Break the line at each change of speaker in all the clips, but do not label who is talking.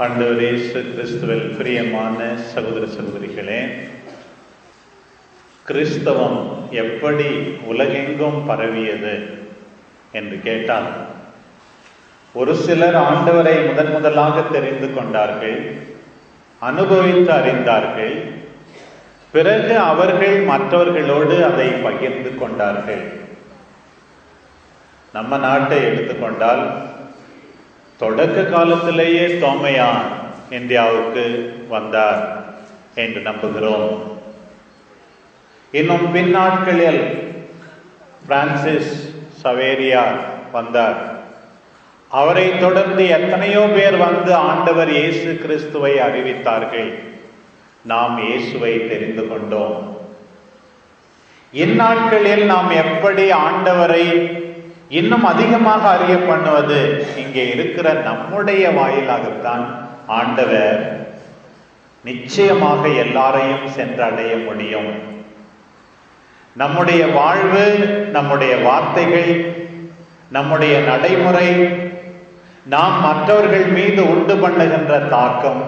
ஆண்டவர் இயேசு கிறிஸ்துவில் பிரியமான சகோதர சகோதரிகளே, கிறிஸ்தவம் எப்படி உலகெங்கும் பரவியது என்று கேட்டால், ஒரு சிலர் ஆண்டவரை முதலாக தெரிந்து கொண்டார்கள், அனுபவித்து அறிந்தார்கள். பிறகு அவர்கள் மற்றவர்களோடு அதை பகிர்ந்து கொண்டார்கள். நம்ம நாட்டை எடுத்துக்கொண்டால், தொடக்க காலத்திலேயே தோமையான் இந்தியாவுக்கு வந்தார் என்று நம்புகிறோம். இன்னும் பின்னாட்களில் பிரான்சிஸ் சவேரியார் வந்தார். அவரை தொடர்ந்து எத்தனையோ பேர் வந்து ஆண்டவர் இயேசு கிறிஸ்துவை அறிவித்தார்கள். நாம் இயேசுவை தெரிந்து கொண்டோம். இந்நாட்களில் நாம் எப்படி ஆண்டவரை இன்னும் அதிகமாக அறிய பண்ணுவது? இங்கே இருக்கிற நம்முடைய வாயிலாகத்தான் ஆண்டவர் நிச்சயமாக எல்லாரையும் சென்றடைய முடியும். நம்முடைய வாழ்வு, நம்முடைய வார்த்தைகள், நம்முடைய நடைமுறை, நாம் மற்றவர்கள் மீது உண்டு பண்ணுகின்ற தாக்கம்,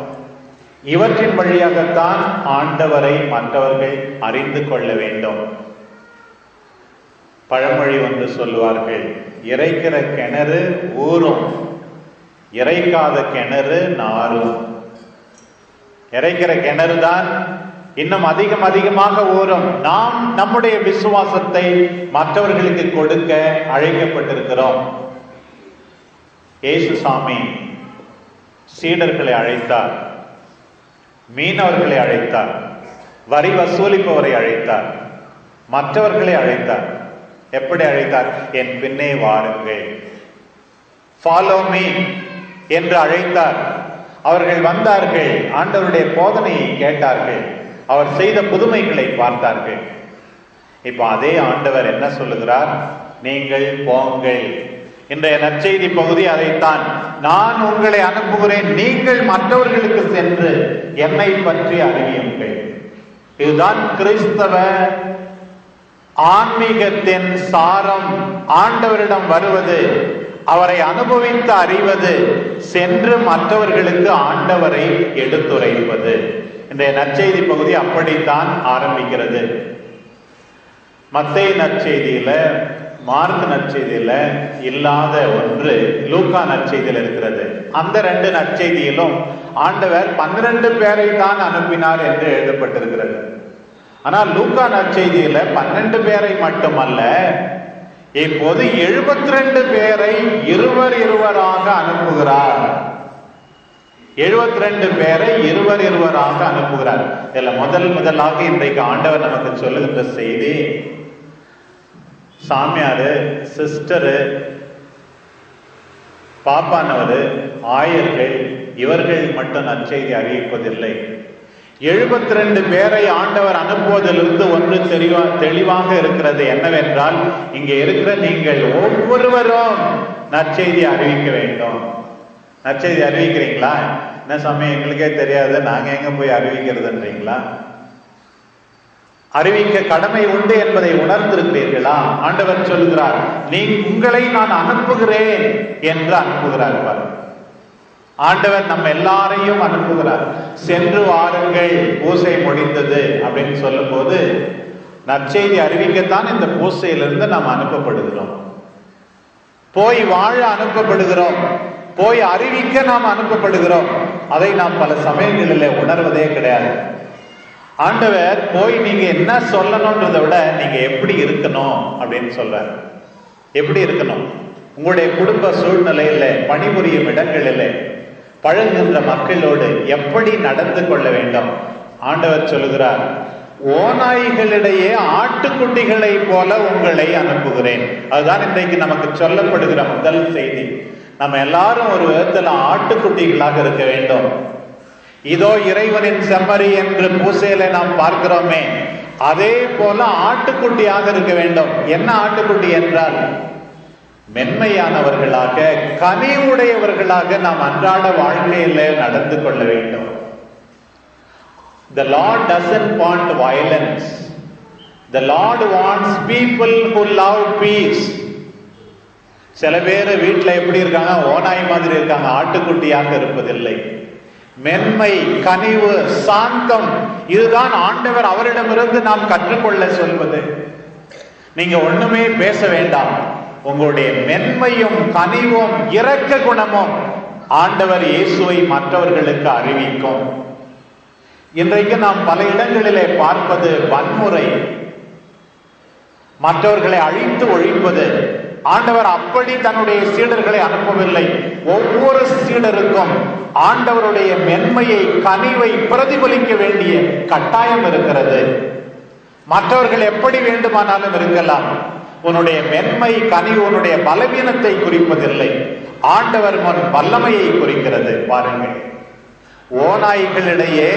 இவற்றின் வழியாகத்தான் ஆண்டவரை மற்றவர்கள் அறிந்து கொள்ள வேண்டும். பழமொழி ஒன்று சொல்லுவார்கள், இறைக்கிற கிணறு ஊறும், இறைக்காத கிணறு நாரும். இறைக்கிற கிணறு தான் இன்னும் அதிகமாக ஊறும். நாம் நம்முடைய விசுவாசத்தை மற்றவர்களுக்கு கொடுக்க அழைக்கப்பட்டிருக்கிறோம். இயேசு சாமி சீடர்களை அழைத்தார், மீனவர்களை அழைத்தார், வரி வசூலிப்பவரை அழைத்தார், மற்றவர்களை அழைத்தார். எப்படி அழைத்தார்? என் பின்னே வாருங்கள், ஃபாலோ மீ என்று அழைத்தார். அவர்கள் வந்தார்கள், ஆண்டவருடைய போதனையை கேட்டார்கள், அவர் செய்த புதுமைகளை பார்த்தார்கள். இப்ப அதே ஆண்டவர் என்ன சொல்லுகிறார்? நீங்கள் போங்கள். இன்றைய நற்செய்தி பகுதி அதைத்தான். நான் உங்களை அனுப்புகிறேன், நீங்கள் மற்றவர்களுக்கு சென்று என்னை பற்றி அறிவியுங்கள். இதுதான் கிறிஸ்தவ ஆன்மீகத்தின் சாரம். ஆண்டவரிடம் வருவது, அவரை அனுபவித்து அறிவது, சென்று மற்றவர்களுக்கு ஆண்டவரை எடுத்துரைப்பது. இன்றைய நற்செய்தி பகுதி அப்படித்தான் ஆரம்பிக்கிறது. மத்தேயு நற்செய்தியில, மார்க் நற்செய்தியில இல்லாத ஒன்று லூக்கா நற்செய்தியில் இருக்கிறது. அந்த 2 நற்செய்தியிலும் ஆண்டவர் 12 பேரை தான் அனுப்பினார் என்று எழுதப்பட்டிருக்கிறது. ஆனால் லூக்கா நற்செய்தியில 12 பேரை மட்டுமல்ல, இப்போது 72 பேரை இருவராக அனுப்புகிறார். 72 பேரை இருவராக அனுப்புகிறார். இதுல முதலாக இன்றைக்கு ஆண்டவர் நமக்கு சொல்லுகின்ற செய்தி, சாமியாரு, சிஸ்டரு, பாப்பானவரு, ஆயர்கள், இவர்கள் மட்டும் நற்செய்தி அறிவிப்பதில்லை. 72 பேரை ஆண்டவர் அனுப்புவதிலிருந்து ஒன்று தெளிவாக இருக்கிறது. என்னவென்றால், இங்கே இருக்கிற நீங்கள் ஒவ்வொருவரும் நற்செய்தி அறிவிக்க வேண்டும். நற்செய்தி அறிவிக்கிறீங்களா? என்ன சமயம் எங்களுக்கே தெரியாது, நாங்க எங்க போய் அறிவிக்கிறதுன்றீங்களா? அறிவிக்க கடமை உண்டு என்பதை உணர்ந்திருக்கிறீர்களா? ஆண்டவர் சொல்கிறார், உங்களை நான் அனுப்புகிறேன் என்று அனுப்புகிறார். ஆண்டவர் நம்ம எல்லாரையும் அனுப்புகிறார். சென்று வாருங்கள், பூசை முடிந்தது அப்படின்னு சொல்லும் போது, நற்செய்தி அறிவிக்கத்தான் இந்த பூசையிலிருந்து நாம் அனுப்பப்படுகிறோம். போய் வாழ அனுப்பப்படுகிறோம், போய் அறிவிக்க நாம் அனுப்பப்படுகிறோம். அதை நாம் பல சமயங்களில் உணர்வதே கிடையாது. ஆண்டவர் போய் நீங்க என்ன சொல்லணும்ன்றதை விட நீங்க எப்படி இருக்கணும் அப்படின்னு சொல்றார். எப்படி இருக்கணும்? உங்களுடைய குடும்ப சூழ்நிலையில, பணிபுரியும் இடங்களில், பழகுகின்ற மக்களோடு எப்படி நடந்து கொள்ள வேண்டும்? ஆண்டவர் சொல்லுகிறார், ஓநாய்களிடையே ஆட்டுக்குட்டிகளை போல உங்களை அனுப்புகிறேன். அதுதான் இன்றைக்கு நமக்கு சொல்லப்படுகிற முதல் செய்தி. நம்ம எல்லாரும் ஒரு விதத்துல ஆட்டுக்குட்டிகளாக இருக்க வேண்டும். இதோ இறைவனின் செம்மறி என்று பூசையில நாம் பார்க்கிறோமே, அதே போல ஆட்டுக்குட்டியாக இருக்க வேண்டும். என்ன ஆட்டுக்குட்டி என்றால், மென்மையானவர்களாக, கனிவுடையவர்களாக நாம் அன்றாட வாழ்க்கையில நடந்து கொள்ள வேண்டும். The Lord doesn't want violence. The Lord wants people who love peace. சில பேர் வீட்டில் எப்படி இருக்காங்க, ஓநாய் மாதிரி இருக்காங்க, ஆட்டுக்குட்டியாக இருப்பதில்லை. மென்மை, கனிவு, சாந்தம், இதுதான் ஆண்டவர் அவரிடமிருந்து நாம் கற்றுக்கொள்ள சொல்வது. நீங்க ஒண்ணுமே பேச வேண்டாம், உங்களுடைய மென்மையும் கனிவும் இரக்க குணமும் ஆண்டவர் இயேசுவை மற்றவர்களுக்கு அறிவிக்கும். இன்றைக்கு நாம் பல இடங்களிலே பார்ப்பது வன்முறை, மற்றவர்களை அழித்து ஒழிப்பது. ஆண்டவர் அப்படி தன்னுடைய சீடர்களை அனுப்பவில்லை. ஒவ்வொரு சீடருக்கும் ஆண்டவருடைய மென்மையை, கனிவை பிரதிபலிக்க வேண்டிய கட்டாயம் இருக்கிறது. மற்றவர்கள் எப்படி வேண்டுமானாலும் இருக்கலாம், உன்னுடைய மென்மை, கனிவு உன்னுடைய பலவீனத்தை குறிப்பதில்லை, ஆண்டவர் முன் வல்லமையை குறிக்கிறது. பாருங்கள், ஓநாய்களிடையே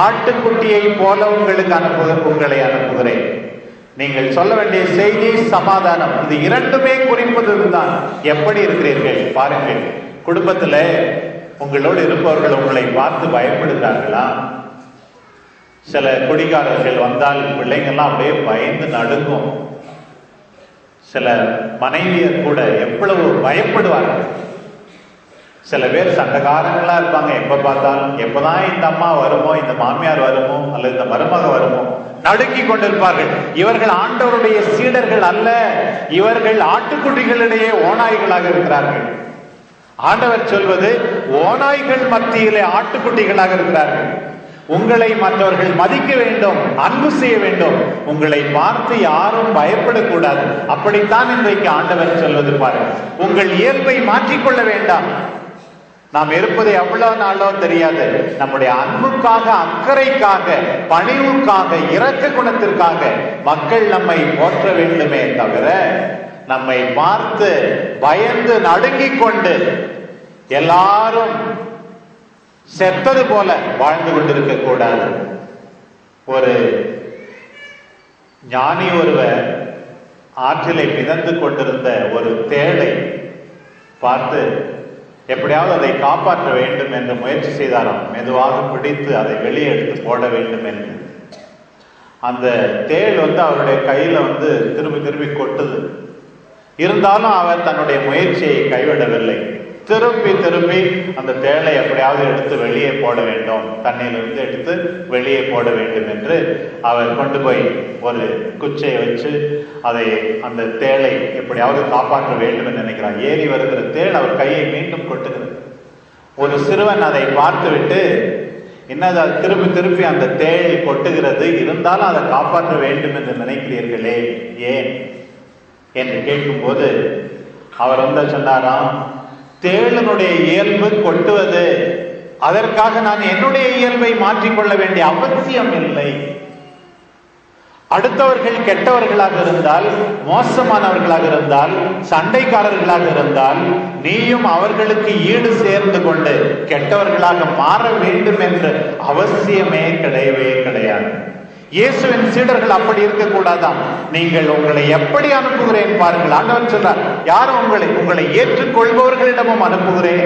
ஆட்டுக்குட்டியை போல உங்களை அனுப்புகிறேன். நீங்கள் சொல்ல வேண்டிய செய்தி சமாதானம். இது இரண்டுமே குறிப்பதுதான். எப்படி இருக்கிறீர்கள் பாருங்கள். குடும்பத்துல உங்களோடு இருப்பவர்கள் உங்களை பார்த்து பயப்படுகிறார்களா? சில குடிகாரர்கள் வந்தால் பிள்ளைங்கள்லாம் அப்படியே பயந்து நடுங்கும். சில மனைவியர் கூட எவ்வளவு பயப்படுவார்கள். சில பேர் சண்டகாரங்களா இருப்பாங்க. எப்ப பார்த்தாலும் எப்பதான் இந்த அம்மா வருமோ, இந்த மாமியார் வருமோ, அல்லது இந்த மருமக வருமோ, நடுங்கி கொண்டிருப்பார்கள். இவர்கள் ஆண்டவருடைய சீடர்கள் அல்ல, இவர்கள் ஆட்டுக்குட்டிகளிடையே ஓநாய்களாக இருக்கிறார்கள். ஆண்டவர் சொல்வது, ஓநாய்கள் மத்தியிலே ஆட்டுக்குட்டிகளாக இருக்கிறார்கள். உங்களை மற்றவர்கள் மதிக்க வேண்டும், அன்பு செய்ய வேண்டும். உங்களை பார்த்து யாரும் பயப்படக்கூடாது. அப்படித்தான் இன்றைக்கு ஆண்டவர் சொல்வது. பாருங்கள், உங்கள் இயல்பை மாற்றிக்கொள்ள வேண்டாம். நாம் இருப்பதை எவ்வளவு நாளோ தெரியாது. நம்முடைய அன்புக்காக, அக்கறைக்காக, பணிவுக்காக, இரக்க குணத்திற்காக மக்கள் நம்மை போற்ற வேண்டுமே தவிர, நம்மை பார்த்து பயந்து நடுங்கிக் கொண்டு எல்லாரும் செத்தது போல வாழ்ந்து கொண்டிருக்க கூடாது. ஒரு ஞானி ஒருவர் ஆற்றிலை மிதந்து கொண்டிருந்த ஒரு தேளை பார்த்து எப்படியாவது அதை காப்பாற்ற வேண்டும் என்று முயற்சி செய்தாராம். மெதுவாக பிடித்து அதை வெளியே எடுத்து போட வேண்டும் என்று. அந்த தேள் அவருடைய கையில திரும்பி திரும்பி கொட்டுது. இருந்தாலும் அவர் தன்னுடைய முயற்சியை கைவிடவில்லை. திரும்பி திரும்பி அந்த தேளை எப்படியாவது எடுத்து வெளியே போட வேண்டும், தண்ணியிலிருந்து எடுத்து வெளியே போட வேண்டும் என்று அவர் கொண்டு போய் ஒரு குச்சையை வச்சு அதை அந்த தேளை எப்படியாவது காப்பாற்ற வேண்டும் என்று நினைக்கிறார். ஏறி வருகிற தேள் அவர் கையை மீண்டும் கொட்டுகிறது. ஒரு சிறுவன் அதை பார்த்து விட்டு, என்னது திரும்பி திரும்பி அந்த தேள் கொட்டுகிறது, இருந்தாலும் அதை காப்பாற்ற வேண்டும் என்று நினைக்கிறீர்களே, ஏன் என்று கேட்கும்போது அவர் சொன்னாராம், தேளனுடைய இயல்பு கொட்டுவது, அதற்காக நான் என்னுடைய இயல்பை மாற்றிக்கொள்ள வேண்டிய அவசியம் இல்லை. அடுத்தவர்கள் கெட்டவர்களாக இருந்தால், மோசமானவர்களாக இருந்தால், சண்டைக்காரர்களாக இருந்தால், நீயும் அவர்களுக்கு ஈடு சேர்ந்து கொண்டு கெட்டவர்களாக மாற வேண்டும் என்ற அவசியமே கிடையவே கிடையாது. இயேசுவின் சீடர்கள் அப்படி இருக்கக்கூடாதான். நீங்கள் உங்களை எப்படி அனுப்புகிறேன் பாருங்கள். ஆண்டவர் சொல்றார், யாரும் உங்களை ஏற்றுக்கொள்பவர்களிடமும் அனுப்புகிறேன்,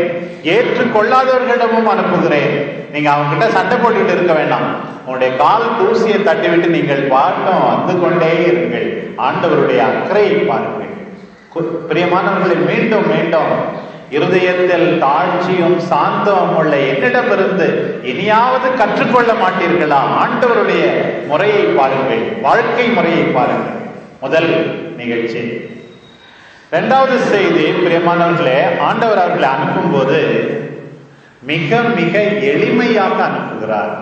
ஏற்றுக்கொள்ளாதவர்களிடமும் அனுப்புகிறேன். நீங்க அவங்க கிட்ட சண்டை போட்டுட்டு இருக்க வேண்டாம். உங்களுடைய கால் தூசியை தட்டிவிட்டு நீங்கள் பாட்டம் வந்து கொண்டே இருங்கள். ஆண்டவருடைய அக்கறையை பாருங்கள். பிரியமானவர்களை, மீண்டும் மீண்டும் இருதயத்தில் தாழ்ச்சியும் சாந்தமும் உள்ள என்னிடமிருந்து இனியாவது கற்றுக்கொள்ள மாட்டீர்களா? ஆண்டவருடைய முறையை பாருங்கள், வாழ்க்கை முறையை பாருங்கள். முதல் நிகழ்ச்சி. இரண்டாவது செய்தி, பிரியமானவர்களே, ஆண்டவர் அவர்களை அனுப்பும் போது மிக மிக எளிமையாக அனுப்புகிறார்.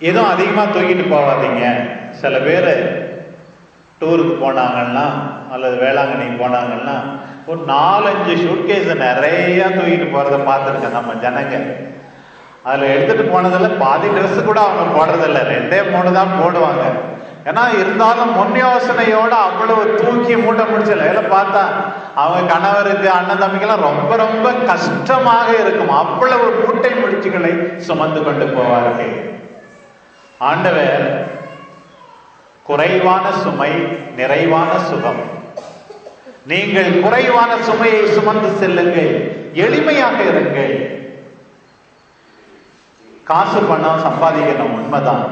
எதுவும் அதிகமா தூக்கிட்டு போவாதீங்க. சில பேர் டூருக்கு போனாங்கன்னா அல்லது வேளாங்கண்ணி போனாங்கன்னா ஒரு 4-5 சூட்கேஸ் நிறைய தூக்கிட்டு போறத பார்த்துருக்கேன் நம்ம ஜனங்க. அதுல எடுத்துட்டு போனதில்ல, பாதி ட்ரெஸ் கூட அவங்க போடுறதில்ல, 2-3 தான் போடுவாங்க. ஏன்னா இருந்தாலும் முன் யோசனையோட அவ்வளவு தூக்கி மூட்டை முடிச்சல பார்த்தா அவங்க கணவருக்கு, அண்ணன் தம்பிக்கெல்லாம் ரொம்ப ரொம்ப கஷ்டமாக இருக்கும். அவ்வளவு மூட்டை முடிச்சுகளை சுமந்து கொண்டு போவார்கள். ஆண்டவர் குறைவான சுமை, நிறைவான சுகம். நீங்கள் குறைவான சுமையை சுமந்து செல்லுங்கள், எளிமையாக இருங்கள். காசு பணம் சம்பாதிக்கணும், உண்மைதான்.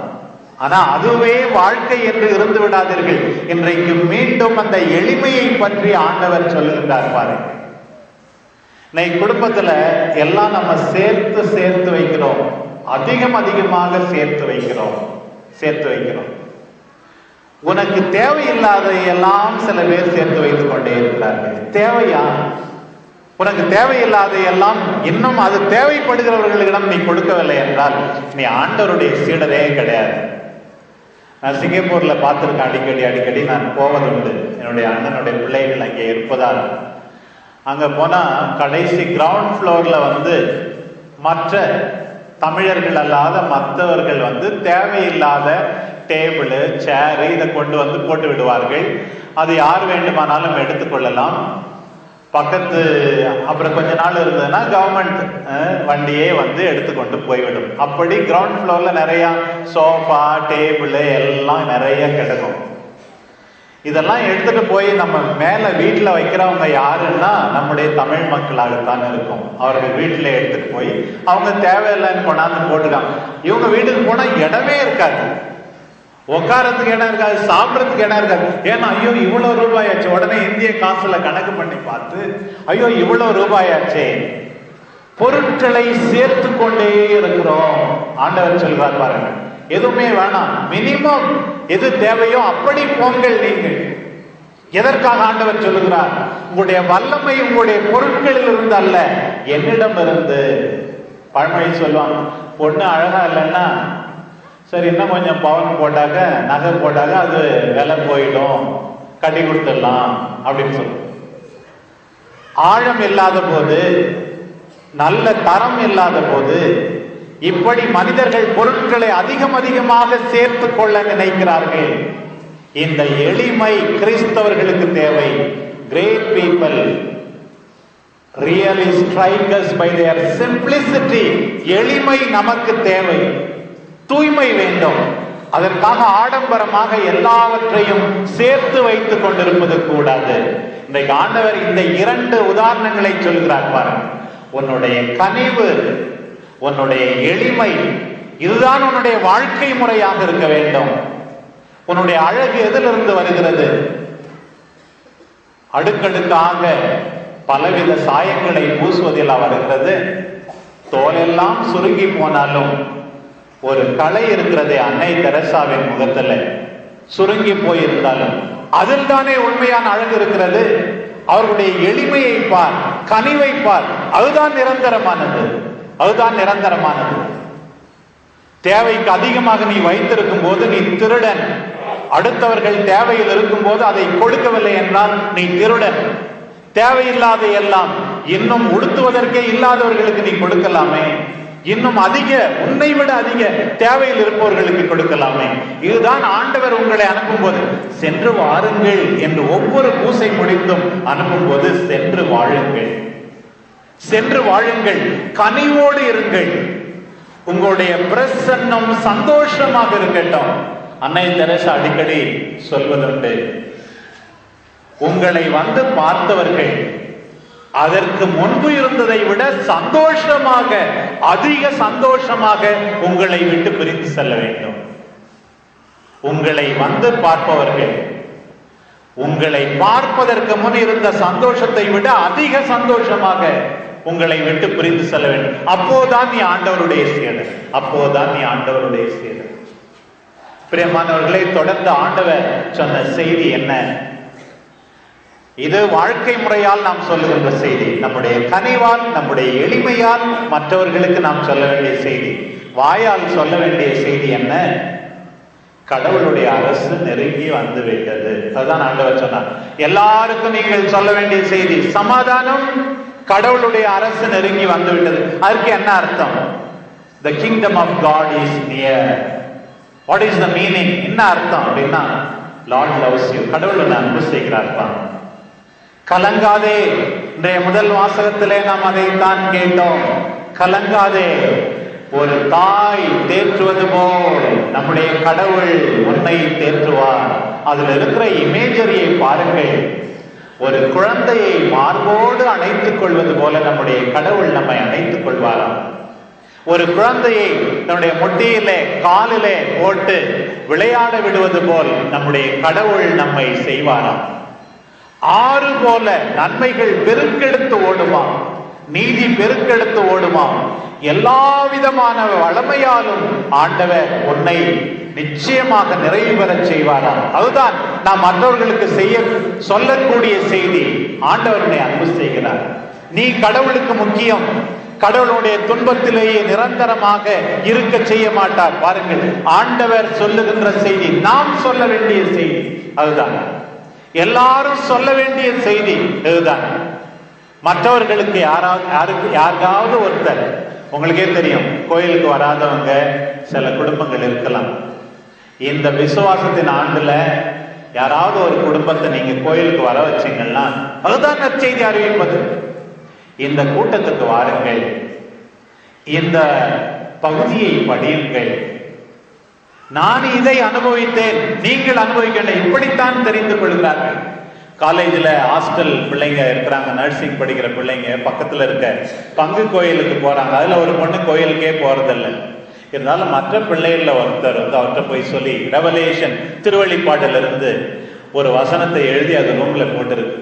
ஆனா அதுவே வாழ்க்கை என்று இருந்து விடாதீர்கள். இன்றைக்கு மீண்டும் அந்த எளிமையை பற்றி ஆண்டவர் சொல்லுகின்றார் பாருங்கள். இன்னைக்கு குடும்பத்துல எல்லாம் நம்ம சேர்த்து சேர்த்து வைக்கிறோம், அதிகமாக சேர்த்து வைக்கிறோம். உனக்கு தேவையில்லாத எல்லாம் சில பேர் சேர்த்து வைத்துக் கொண்டே இருக்கிறார்கள். தேவையா? உனக்கு தேவையில்லாத எல்லாம் இன்னும் அது தேவைப்படுகிறவர்களிடம் நீ கொடுக்கவில்லை என்றால் நீ ஆண்டவருடைய சீடரே கிடையாது. நான் சிங்கப்பூர்ல பார்த்திருக்கேன், அடிக்கடி நான் போவதுண்டு. என்னுடைய அண்ணனுடைய பிள்ளைகள் அங்கே இருப்பதால் அங்க போனா கடைசி கிரவுண்ட் ஃப்ளோர்ல மற்ற தமிழர்கள் அல்லாத மற்றவர்கள் தேவையில்லாத டேபிள் சேரு இதை கொண்டு போட்டு விடுவார்கள். அது யார் வேண்டுமானாலும் எடுத்துக்கொள்ளலாம். பக்கத்து அப்புறம் கொஞ்ச நாள் இருந்ததுன்னா கவர்மெண்ட் வண்டியே எடுத்துக்கொண்டு போய்விடும். அப்படி கிரவுண்ட் ஃப்ளோர்ல நிறைய சோஃபா டேபிள் எல்லாம் நிறைய கிடக்கும். இதெல்லாம் எடுத்துட்டு போய் நம்ம மேல வீட்டுல வைக்கிறவங்க யாருன்னா நம்முடைய தமிழ் மக்களாகத்தான் இருக்கும். அவர்கள் வீட்டுல எடுத்துட்டு போய் அவங்க தேவையில்லைன்னு கொண்டாந்து போட்டுக்காங்க. இவங்க வீட்டுக்கு போனா இடமே இருக்காது, உட்காரத்துக்கு இடம் இருக்காது, சாப்பிடறதுக்கு இடம் இருக்காது. ஏன்னா ஐயோ இவ்வளவு ரூபாயாச்சு, உடனே இந்திய காசுல கணக்கு பண்ணி பார்த்து ஐயோ இவ்வளவு ரூபாயாச்சே. பொருட்களை சேர்த்து கொண்டே இருக்கிறோம். ஆண்டவர் சொல்றார் பாருங்க, எதுவுமே வேணாம், மினிமம் எது தேவையோ அப்படி போங்கள். நீங்கள் எதற்காக ஆண்டவர் சொல்லுகிறார்? உங்களுடைய வல்லமை உங்களுடைய பொருட்களில் இருந்து அல்ல, என்னிடம் இருந்து. பழமொழி சொல்லுவாங்க, பொண்ணு அழகா இல்லைன்னா சரி இன்னும் கொஞ்சம் பவுன் போட்டாக்க நகை போட்டாக்க அது விலை போயிடும், கட்டி கொடுத்துடலாம் அப்படின்னு சொல்லுவோம். ஆழம் இல்லாத போது, நல்ல தரம் இல்லாத போது இப்படி மனிதர்கள் பொருட்களை அதிகமாக சேர்த்து கொள்ள நினைக்கிறார்கள். இந்த எளிமை கிறிஸ்தவர்களுக்கு தேவை. Great people really strike us by their simplicity. எளிமை நமக்கு தேவை. தூய்மை வேண்டும். அதற்காக ஆடம்பரமாக எல்லாவற்றையும் சேர்த்து வைத்துக் கொண்டிருப்பது கூடாது. இன்றைக்கு ஆண்டவர் இந்த 2 உதாரணங்களை சொல்கிறார் பாருங்க. உன்னுடைய கனிவு, உன்னுடைய எளிமை, இதுதான் உன்னுடைய வாழ்க்கை முறையாக இருக்க வேண்டும். உன்னுடைய அழகு எதிலிருந்து வருகிறது? அடுக்கடுக்காக பலவித சாயங்களை பூசுவதில் வருகிறது. தோலெல்லாம் சுருங்கி போனாலும் ஒரு கலை இருக்கிறதே அன்னை தெரசாவின் முகத்துல, சுருங்கி போயிருந்தாலும் அதில் தானே உண்மையான அழகு இருக்கிறது. அவர்களுடைய எளிமையை பார், கனிவை பார், அதுதான் நிரந்தரமானது. தேவைக்கு அதிகமாக நீ வைத்திருக்கும் போது நீ திருடன். அடுத்தவர்கள் தேவையில் இருக்கும் போது அதை கொடுக்கவில்லை என்றால் நீ திருடன். தேவையில்லாத எல்லாம் இன்னும் உடுத்துவதற்கே இல்லாதவர்களுக்கு நீ கொடுக்கலாமே, இன்னும் உன்னை விட அதிக தேவையில் இருப்பவர்களுக்கு கொடுக்கலாமே. இதுதான் ஆண்டவர் உங்களை அனுப்பும் போது சென்று வாருங்கள் என்று ஒவ்வொரு பூசை முடிந்தும் அனுப்பும் போது சென்று வாழுங்கள், கனிவோடு இருங்கள், உங்களுடைய பிரசன்னம் சந்தோஷமாக இருக்கட்டும். அன்னை தெரசா அடிக்கடி சொல்வதுண்டு, உங்களை பார்த்தவர்கள் அதற்கு முன்பு இருந்ததை விட சந்தோஷமாக, அதிக சந்தோஷமாக உங்களை விட்டு பிரிந்து செல்ல வேண்டும். உங்களை பார்ப்பவர்கள் உங்களை பார்ப்பதற்கு முன் இருந்த சந்தோஷத்தை விட அதிக சந்தோஷமாக உங்களை விட்டு பிரிந்து செல்ல வேண்டும். அப்போதான் நீ ஆண்டவருடைய சீடர். பிரியமானவர்களை, தொடர்ந்து ஆண்டவர் சொன்ன செய்தி என்ன? இது வாழ்க்கை முறையால் நாம் சொல்லுகின்ற செய்தி. நம்முடைய கனிவால், நம்முடைய எளிமையால் மற்றவர்களுக்கு நாம் சொல்ல வேண்டிய செய்தி. வாயால் சொல்ல வேண்டிய செய்தி என்ன? கடவுளுடைய அரசு நெருங்கி வந்து விட்டது. அதுதான் ஆண்டவர் சொன்னார். எல்லாருக்கும் நீங்கள் சொல்ல வேண்டிய செய்தி சமாதானம், கடவுளுடைய அரசு நெருங்கி வந்து விட்டது. அதுக்கு என்ன அர்த்தம்? The kingdom of God is near. What is the meaning? என்ன அர்த்தம் அப்படின்னா, Lord loves you. கடவுள் உன்னை அன்பு செய்கிறார்ப்பா. கலங்காதே. இன்றைய முதல் வாசகத்திலே நாம் அதைத்தான் கேட்டோம். கலங்காதே. ஒரு தாய் தேற்றுவது போல் நம்முடைய கடவுள் உன்னை தேற்றுவார். அதில் இருக்கிற இமேஜரியை பாருங்கள். ஒரு குழந்தையை மார்போடு அணைத்துக் கொள்வது போல நம்முடைய கடவுள் நம்மை அணைத்துக் கொள்வாராம். ஒரு குழந்தையை தன்னுடைய முட்டியிலே காலிலே போட்டு விளையாட விடுவது போல் நம்முடைய கடவுள் நம்மை செய்வாராம். ஆறு போல நன்மைகள் பெருக்கெடுத்து ஓடுவான். நீதி பெருக்கெடுத்து ஓடுமாம். எல்லா விதமான வளமையாலும் ஆண்டவர் உன்னை நிச்சயமாக நிறைவு பெற செய்வாராம். அதுதான் நாம் மற்றவர்களுக்கு சொல்லக்கூடிய செய்தி. ஆண்டவர் உன்னை அன்பு செய்கிறார். நீ கடவுளுக்கு முக்கியம். கடவுளுடைய துன்பத்திலேயே நிரந்தரமாக இருக்க செய்ய மாட்டார். பாருங்கள், ஆண்டவர் சொல்லுகின்ற செய்தி, நாம் சொல்ல வேண்டிய செய்தி அதுதான். எல்லாரும் சொல்ல வேண்டிய செய்தி இதுதான். மற்றவர்களுக்கு யாருக்காவது ஒருத்தர், உங்களுக்கே தெரியும், கோயிலுக்கு வராதவங்க சில குடும்பங்கள் இருக்கலாம். இந்த விசுவாசத்தின் ஆண்டுல யாராவது ஒரு குடும்பத்தை நீங்க கோயிலுக்கு வர வச்சீங்கன்னா அதுதான் நற்செய்தி அறிவிப்பது. இந்த கூட்டத்துக்கு வாருங்கள், இந்த பகுதியை படியுங்கள், நான் இதை அனுபவித்தேன், நீங்கள் அனுபவிக்க, இப்படித்தான் தெரிந்து கொள்கிறார்கள். காலேஜில் ஹாஸ்டல் பிள்ளைங்க இருக்கிறாங்க, நர்சிங் படிக்கிற பிள்ளைங்க பக்கத்தில் இருக்க பங்கு கோயிலுக்கு போறாங்க. அதுல ஒரு பொண்ணு கோயிலுக்கே போறதில்லை. இருந்தாலும் மற்ற பிள்ளைகள்ல ஒருத்தர் வந்து அவர்கிட்ட போய் சொல்லி, ரெவலேஷன் திருவெளிப்பாட்டிலிருந்து ஒரு வசனத்தை எழுதி அது ரூம்ல போட்டிருக்கு.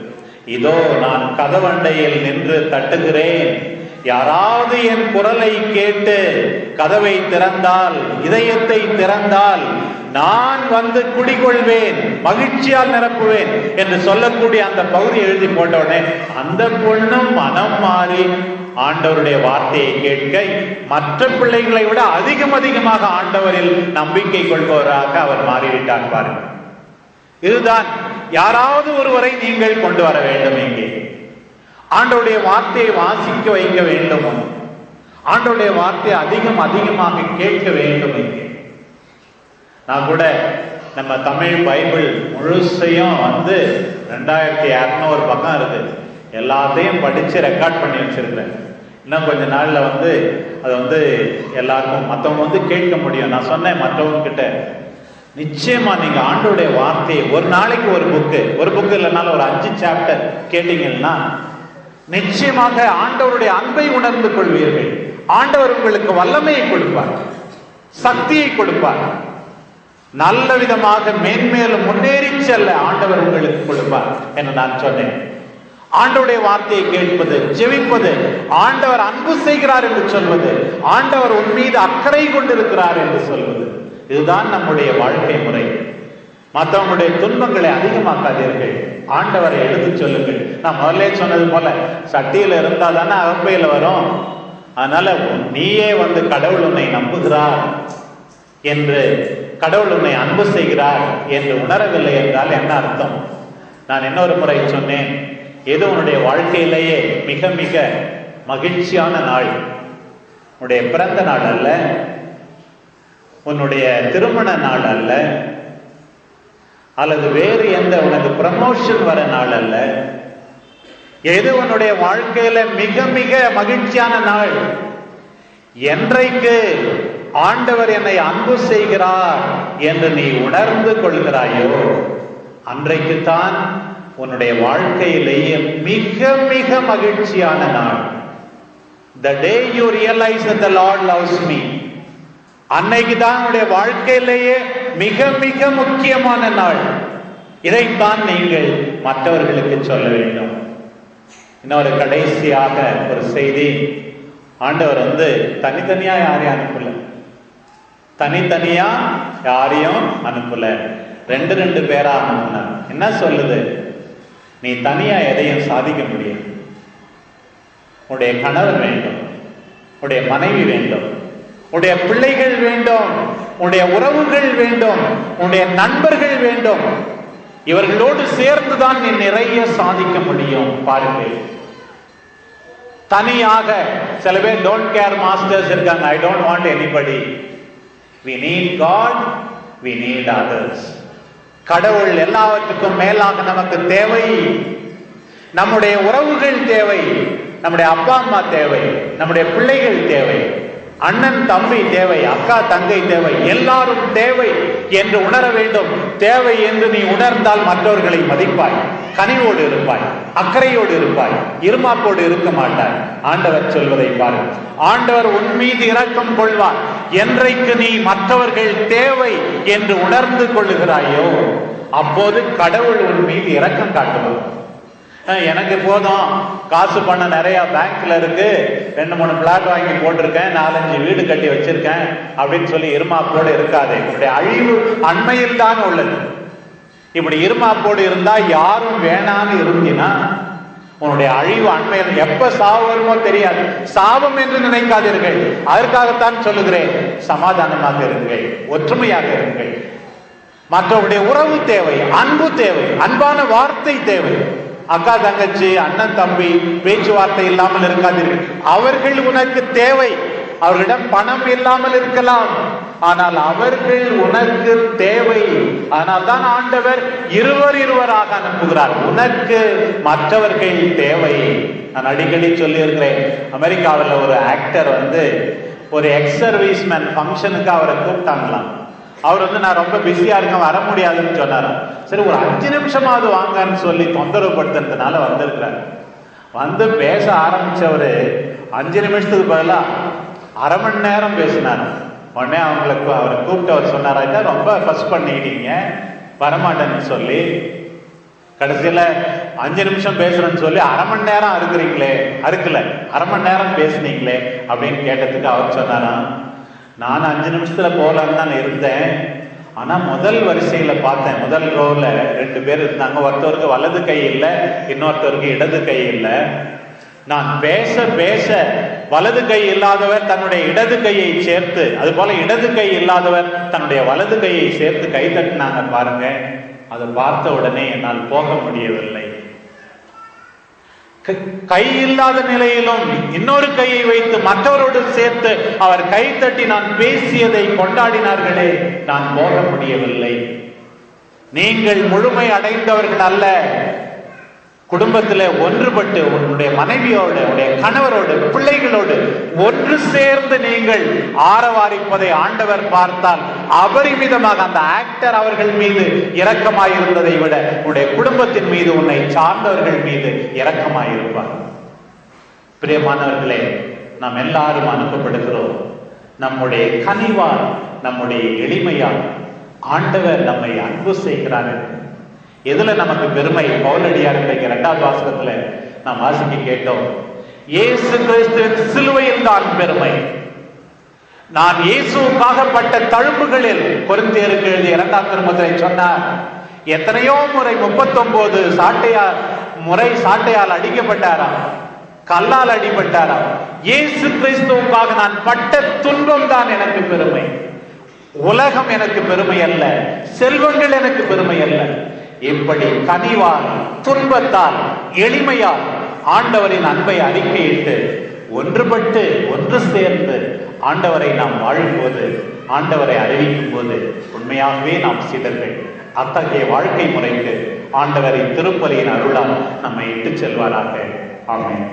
இதோ நான் கதவண்டையில் நின்று தட்டுகிறேன், யாராவது என் குரலை கேட்டு கதவை திறந்தால், இதயத்தை திறந்தால், நான் வந்து குடிகொள்வேன், மகிழ்ச்சியால் நிரப்புவேன் என்று சொல்லக்கூடிய அந்த பகுதி எழுதி போட்டவுடனே அந்த பொண்ணும் மனம் மாறி ஆண்டவருடைய வார்த்தையை கேட்க மற்ற பிள்ளைகளை விட அதிகமாக ஆண்டவரில் நம்பிக்கை கொள்பவராக அவர் மாறிவிட்டார். பாருங்கள், இதுதான். யாராவது ஒருவரை நீங்கள் கொண்டு வர வேண்டும். இங்கே ஆண்டவருடைய வார்த்தையை வாசிக்க வைக்க வேண்டும். ஆண்டவருடைய வார்த்தையை அதிகமாக கேட்க வேண்டும். இங்கே நான் கூட நம்ம தமிழ் பைபிள் முழுசையும் வந்து 2200 பக்கம் இருக்கு. எல்லாத்தையும் படிச்சு ரெக்கார்ட் பண்ணி வச்சிருக்கிறேன். இன்னும் கொஞ்ச நாள்ல வந்து அதை வந்து எல்லாருக்கும் மற்றவங்க வந்து கேட்க முடியும். நான் சொன்னேன் மற்றவங்க கிட்ட, நிச்சயமா நீங்க ஆண்டவருடைய வார்த்தையை ஒரு நாளைக்கு ஒரு புக்கு இல்லைனாலும் ஒரு 5 சாப்டர் கேட்டீங்கன்னா நிச்சயமாக ஆண்டவருடைய அன்பை உணர்ந்து கொள்வீர்கள். ஆண்டவர் உங்களுக்கு வல்லமையை கொடுப்பார், சக்தியை கொடுப்பார். நல்ல விதமாக மேன்மேலும் முன்னேறி செல்ல ஆண்டவர் உங்களுக்கு கொடுப்பார் என்று நான் சொன்னேன். ஆண்டவருடைய வார்த்தையை கேட்பது, ஜெபிப்பது, ஆண்டவர் அன்பு செய்கிறார் என்று சொல்வது, ஆண்டவர் உன் மீது அக்கறை கொண்டிருக்கிறார் என்று சொல்வது, இதுதான் நம்முடைய வாழ்க்கை முறை. மற்றவங்களுடைய துன்பங்களை அதிகமாக்காதீர்கள், ஆண்டவரை எடுத்து சொல்லுங்கள். நான் முதல்ல சொன்னது போல சட்டியில இருந்தா தானே அகப்பையில வரும். அதனால நீயே வந்து கடவுள் உன்னை நம்புகிறார் என்று, கடவுள் உன்னை அன்பு செய்கிறார் என்று உணரவில்லை என்றால் என்ன அர்த்தம்? நான் இன்னொரு முறை சொன்னேன், எது உன்னுடைய வாழ்க்கையிலேயே மிக மிக மகிழ்ச்சியான நாள்? உன்னுடைய பிறந்த நாள் அல்ல, உன்னுடைய திருமண நாள் அல்ல, அல்லது வேறு எந்த உனக்கு ப்ரமோஷன் வர நாள் அல்ல. எது உன்னுடைய வாழ்க்கையில மிக மிக மகிழ்ச்சியான நாள்? என்றைக்கு ஆண்டவர் என்னை அன்பு செய்கிறார் என்று நீ உணர்ந்து கொள்கிறாயோ அன்றைக்குத்தான் உன்னுடைய வாழ்க்கையிலேயே மிக மிக மகிழ்ச்சியான நாள். The day you realize that the Lord loves me, அன்னைக்கு தான் உன்னுடைய வாழ்க்கையிலேயே மிக மிக முக்கியமான நாள். இதைத்தான் நீங்கள் மற்றவர்களுக்கு சொல்ல வேண்டும். இன்னொரு கடைசியாக ஒரு செய்தி, ஆண்டவர் வந்து தனித்தனியா யாரையும் அனுப்பல, தனித்தனியா யாரையும் அனுப்பல, 2 பேரா அனுப்புனார். என்ன சொல்லுது? நீ தனியா எதையும் சாதிக்க முடியும். உன்னுடைய கணவர் வேண்டும், உன்னுடைய மனைவி வேண்டும், உன்னுடைய பிள்ளைகள் வேண்டும், உன்னுடைய உறவுகள் வேண்டும், உன்னுடைய நண்பர்கள் வேண்டும். இவர்களோடு சேர்ந்துதான் நீ நிறைய சாதிக்க முடியும். பாருங்கள், தனியாக சில பேர் டோன்ட் கேர் மாஸ்டர்ஸ் இருக்காங்க. I don't want anybody. We need God, we need others. கடவுள் எல்லாவற்றுக்கும் மேலாக நமக்கு தேவை. நம்முடைய உறவுகள் தேவை, நம்முடைய அப்பா அம்மா தேவை, நம்முடைய பிள்ளைகள் தேவை, அண்ணன் தம்பி தேவை, அக்கா தங்கை தேவை, எல்லாரும் தேவை என்று உணர வேண்டும். தேவை என்று நீ உணர்ந்தால் மற்றவர்களை மதிப்பாய், கனிவோடு இருப்பாய், அக்கறையோடு இருப்பாய், இருமாப்போடு இருக்க மாட்டாய். ஆண்டவர் சொல்வதை பாரு. ஆண்டவர் உன் மீது இரக்கம் கொள்வார். என்றைக்கு நீ மற்றவர்கள் தேவை என்று உணர்ந்து கொள்ளுகிறாயோ அப்போது கடவுள் உன் மீது இரக்கம் காட்டுவார். எனக்கு போதும், காசு பணம் நிறைய பேங்க்ல இருக்கு, 2-3 பிளாட் வாங்கி போட்டிருக்கேன், 4-5 வீடு கட்டி வச்சிருக்கேன் அப்படின்னு சொல்லி இருமாப்போடு இருக்காதே. உன்னுடைய அழிவு அண்மையில் தான் உள்ளது. இப்படி இருமாப்போடு இருந்தா, யாரும் வேணான்னு இருந்தீனா உன்னுடைய அழிவு அண்மையில். எப்ப சாவு வருமோ தெரியாது. சாபம் என்று நினைக்காதீர்கள். அதற்காகத்தான் சொல்லுகிறேன், சமாதானமாக இருங்கள், ஒற்றுமையாக இருங்கள். மற்றவருடைய உறவு தேவை, அன்பு தேவை, அன்பான வார்த்தை தேவை. அக்கா தங்கச்சி, அண்ணன் தம்பி பேச்சுவார்த்தை இல்லாமல் இருக்காதீர்கள். அவர்கள் உனக்கு தேவை. அவர்களிடம் பணம் இல்லாமல் இருக்கலாம், ஆனால் அவர்கள் உனக்கு தேவை. ஆனால் தான் ஆண்டவர் இருவராக அனுப்புகிறார். உனக்கு மற்றவர்கள் தேவை. நான் அடிக்கடி சொல்லி இருக்கிறேன், அமெரிக்காவில் ஒரு ஆக்டர் ஒரு எக்ஸ் சர்வீஸ் மேன் ஃபங்க்ஷனுக்கு அவரை கூப்பிட்டாங்களாம். அவர் நான் ரொம்ப பிஸியா இருக்கேன், வர முடியாதுன்னு சொன்னார். சரி, ஒரு 5 நிமிஷமாவது வாங்கன்னு சொல்லி தொந்தரவுப்படுத்துறதுனால வந்திருக்கிறார். பேச ஆரம்பிச்சவரு 5 நிமிஷத்துக்கு பதிலா 1/2 மணி நேரம் பேசினார். உடனே அவரை கூப்பிட்டு அவர் சொன்னார், ரொம்ப ஃபர்ஸ்ட் பண்ணிக்கிட்டீங்க, வரமாட்டேன்னு சொல்லி. கடைசியில 5 நிமிஷம் பேசுறேன்னு சொல்லி 1/2 மணி நேரம் அறுக்கல 1/2 மணி நேரம் பேசுனீங்களே அப்படின்னு கேட்டதுக்கு அவர் சொன்னாராம், நான் 5 நிமிஷத்துல போலான்னு தான் இருந்தேன். ஆனா முதல் வரிசையில பார்த்தேன், முதல் ரோல 2 பேர் இருந்தாங்க. ஒருத்தருக்கு வலது கை இல்லை, இன்னொருத்தருக்கு இடது கை இல்லை. நான் பேச பேச வலது கை இல்லாதவர் தன்னுடைய இடது கையை சேர்த்து, அது போல இடது கை இல்லாதவர் தன்னுடைய வலது கையை சேர்த்து கை தட்டினாங்க பாருங்க. அதை பார்த்த உடனே என்னால் போக முடியவில்லை. கை இல்லாத நிலையிலும் இன்னொரு கையை வைத்து மற்றவரோடு சேர்த்து அவர் கை தட்டி நான் பேசியதை கொண்டாடினார்களே, நான் போக முடியவில்லை. நீங்கள் முழுமை அடைந்தவர்கள் அல்ல. குடும்பத்தில் ஒன்றுபட்டு உன்னுடைய மனைவியோடு, உன்னுடைய கணவரோடு, பிள்ளைகளோடு ஒன்று சேர்ந்து நீங்கள் ஆரவாரிப்பதை ஆண்டவர் பார்த்தால் அபரிமிதமாக அந்த ஆக்டர் அவர்கள் மீது இரக்கமாயிருந்ததை விட உன்னுடைய குடும்பத்தின் மீது, உன்னை சார்ந்தவர்கள் மீது இரக்கமாயிருப்பார். பிரியமானவர்களே, நாம் எல்லாரும் அனுப்பப்படுகிறோம். நம்முடைய கனிவால், நம்முடைய எளிமையால் ஆண்டவர் நம்மை அன்பு செய்கிறார்கள். எதுல நமக்கு பெருமை? பவுலடியார் 2வது வாசகத்துல நாம் வாசிக்க கேட்டோம், இயேசு கிறிஸ்துவின் சிலுவையில் தான் பெருமை. நான் இயேசுவுக்காக பட்ட தழும்புகளில், கொரிந்தியருக்கு எழுதிய 2ஆம் திருமுகத்தில் சொன்னார், எத்தனையோ முறை 39 சாட்டையால் அடிக்கப்பட்டாராம், கல்லால் அடிபட்டாராம். இயேசு கிறிஸ்துவுக்காக நான் பட்ட துன்பம் தான் எனக்கு பெருமை. உலகம் எனக்கு பெருமை அல்ல, செல்வங்கள் எனக்கு பெருமை அல்ல. இப்படி கனிவால், துன்பத்தால், எளிமையால் ஆண்டவரின் அன்பை அறிக்கையிட்டு ஒன்றுபட்டு ஒன்று சேர்ந்து ஆண்டவரை நாம் வாழும்போது, ஆண்டவரை அறிவிக்கும் போது உண்மையாகவே நாம் சீடர்கள். அத்தகைய வாழ்க்கை முறைக்கு ஆண்டவரின் திருப்பலியின் அருளால் நம்மை இட்டு செல்வாராக. ஆமென்.